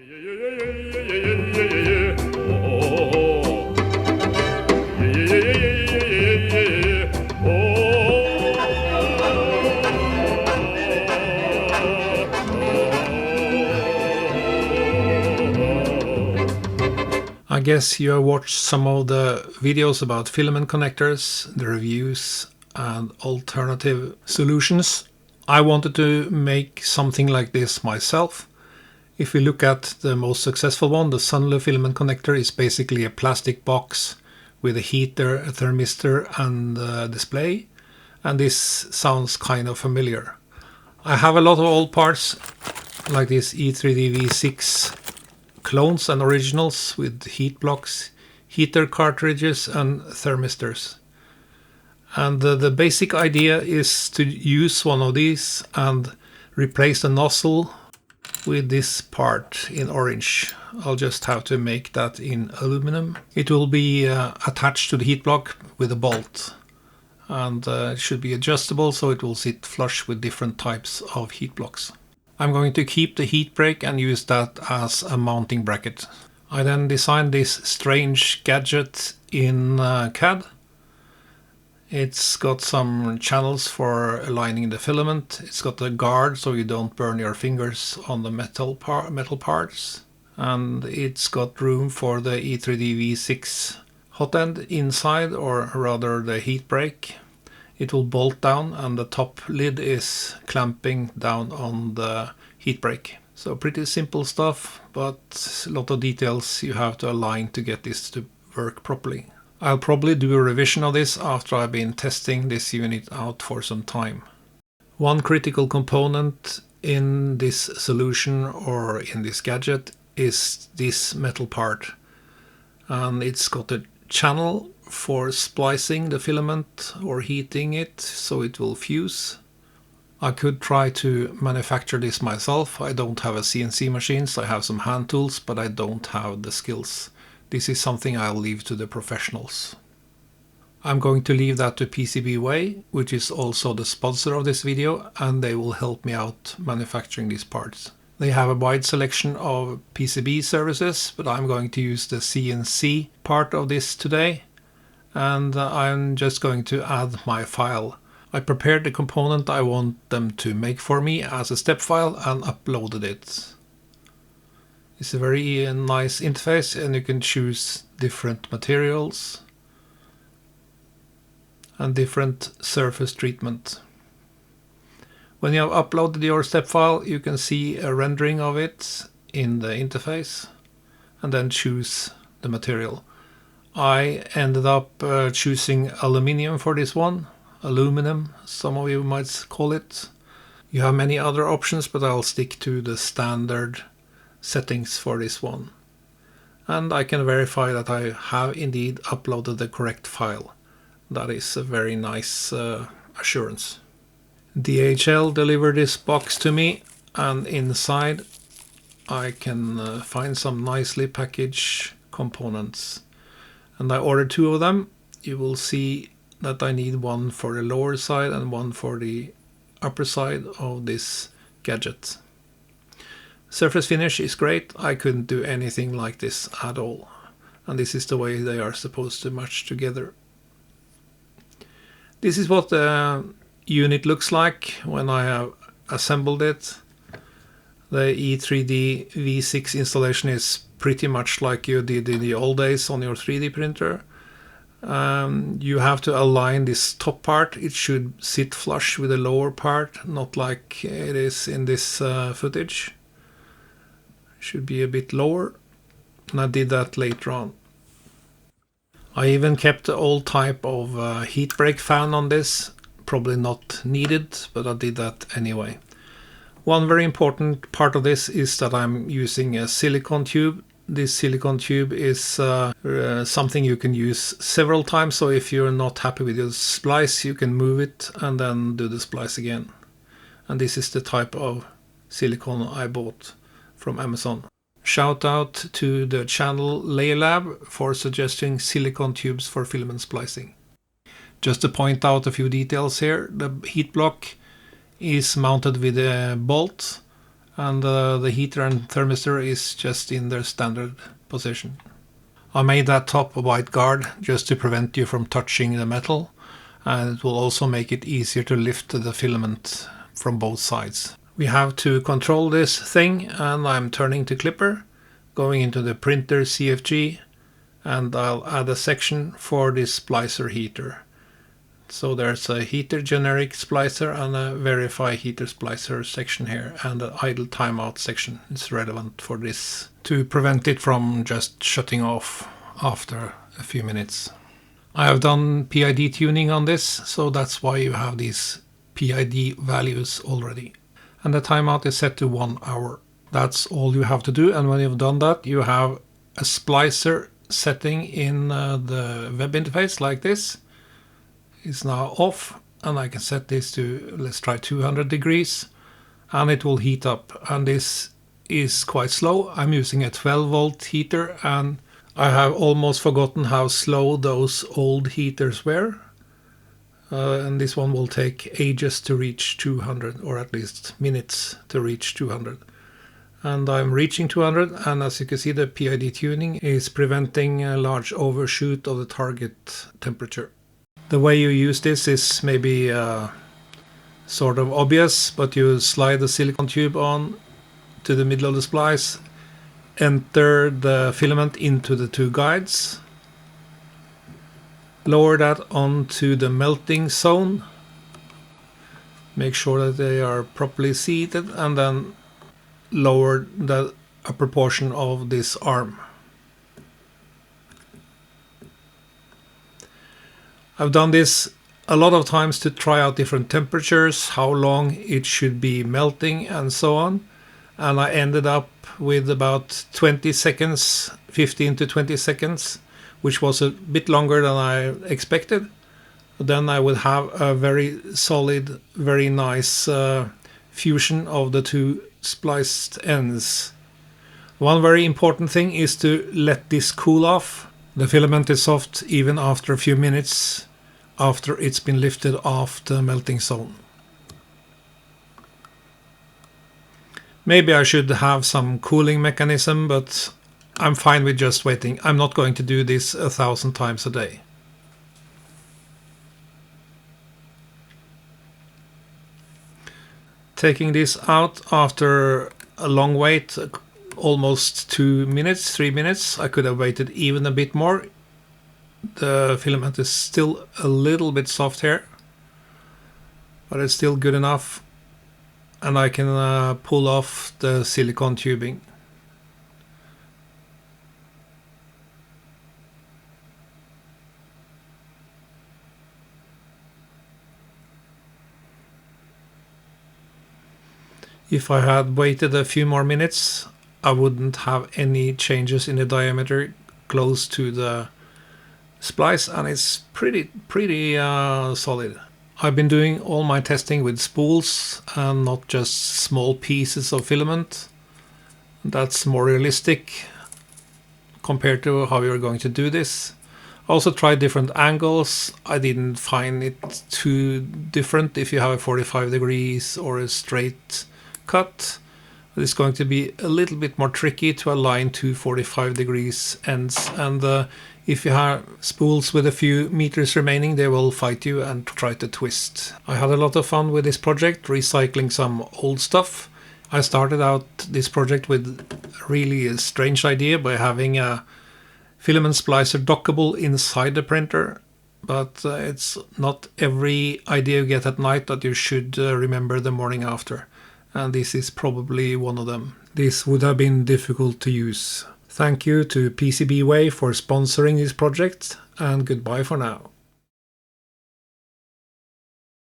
I guess you have watched some of the videos about filament connectors, the reviews and alternative solutions. I wanted to make something like this myself. If we look at the most successful one, the Sunlo filament connector is basically a plastic box with a heater, a thermistor and a display. And this sounds kind of familiar. I have a lot of old parts like this E3D V6 clones and originals with heat blocks, heater cartridges and thermistors. And the basic idea is to use one of these and replace the nozzle with this part in orange. I'll just have to make that in aluminum. It will be attached to the heat block with a bolt, and it should be adjustable so it will sit flush with different types of heat blocks. I'm going to keep the heat break and use that as a mounting bracket. I then designed this strange gadget in CAD. It's got some channels for aligning the filament. It's got a guard so you don't burn your fingers on the metal parts. And it's got room for the E3D V6 hot end inside, or rather the heat break. It will bolt down and the top lid is clamping down on the heat break. So pretty simple stuff, but a lot of details you have to align to get this to work properly. I'll probably do a revision of this after I've been testing this unit out for some time. One critical component in this solution or in this gadget is this metal part. And it's got a channel for splicing the filament or heating it so it will fuse. I could try to manufacture this myself. I don't have a CNC machine, so I have some hand tools, but I don't have the skills. This is something I'll leave to the professionals. I'm going to leave that to PCBway, which is also the sponsor of this video, and they will help me out manufacturing these parts. They have a wide selection of PCB services, but I'm going to use the CNC part of this today. And I'm just going to add my file. I prepared the component I want them to make for me as a step file and uploaded it. It's a very nice interface and you can choose different materials and different surface treatment. When you have uploaded your step file, you can see a rendering of it in the interface and then choose the material. I ended up choosing aluminium for this one, aluminum, some of you might call it. You have many other options, but I'll stick to the standard settings for this one. And I can verify that I have indeed uploaded the correct file. That is a very nice assurance. DHL delivered this box to me, and inside I can find some nicely packaged components. And I ordered 2 of them. You will see that I need one for the lower side and one for the upper side of this gadget. Surface finish is great. I couldn't do anything like this at all. And this is the way they are supposed to match together. This is what the unit looks like when I have assembled it. The E3D V6 installation is pretty much like you did in the old days on your 3D printer. You have to align this top part. It should sit flush with the lower part, not like it is in this footage. Should be a bit lower, and I did that later on. I even kept the old type of heat break fan on this. Probably not needed, but I did that anyway. One very important part of this is that I'm using a silicone tube. This silicone tube is something you can use several times, so if you're not happy with your splice, you can move it and then do the splice again. And this is the type of silicone I bought from Amazon. Shout out to the channel Layer Lab for suggesting silicone tubes for filament splicing. Just to point out a few details here, the heat block is mounted with a bolt, and the heater and thermistor is just in their standard position. I made that top a white guard just to prevent you from touching the metal, and it will also make it easier to lift the filament from both sides. We have to control this thing, and I'm turning to Clipper, going into the printer CFG, and I'll add a section for this splicer heater. So there's a heater generic splicer and a verify heater splicer section here, and an idle timeout section is relevant for this to prevent it from just shutting off after a few minutes. I have done PID tuning on this, so that's why you have these PID values already. And the timeout is set to 1 hour. That's all you have to do, and when you've done that, you have a splicer setting in the web interface like this. It's now off, and I can set this to, let's try 200 degrees, and it will heat up. And this is quite slow. I'm using a 12 volt heater, and I have almost forgotten how slow those old heaters were. And this one will take ages to reach 200, or at least minutes to reach 200. And I'm reaching 200, and as you can see, the PID tuning is preventing a large overshoot of the target temperature. The way you use this is maybe sort of obvious, but you slide the silicone tube on to the middle of the splice, enter the filament into the two guides, lower that onto the melting zone, make sure that they are properly seated, and then lower the upper portion of this arm. I've done this a lot of times to try out different temperatures, how long it should be melting, and so on. And I ended up with about 20 seconds, 15 to 20 seconds, which was a bit longer than I expected. Then I would have a very solid, very nice fusion of the two spliced ends. One very important thing is to let this cool off. The filament is soft even after a few minutes after it's been lifted off the melting zone. Maybe I should have some cooling mechanism, but I'm fine with just waiting. I'm not going to do this 1,000 times a day. Taking this out after a long wait, almost 2 minutes, 3 minutes. I could have waited even a bit more. The filament is still a little bit soft here, but it's still good enough, and I can pull off the silicone tubing. If I had waited a few more minutes, I wouldn't have any changes in the diameter close to the splice, and it's pretty solid. I've been doing all my testing with spools and not just small pieces of filament. That's more realistic compared to how you're going to do this. I also tried different angles. I didn't find it too different if you have a 45 degrees or a straight cut. It's going to be a little bit more tricky to align two 45 degrees ends, and if you have spools with a few meters remaining, they will fight you and try to twist. I had a lot of fun with this project, recycling some old stuff. I started out this project with really a strange idea by having a filament splicer dockable inside the printer, but it's not every idea you get at night that you should remember the morning after. And this is probably one of them. This would have been difficult to use. Thank you to PCBway for sponsoring this project, and goodbye for now.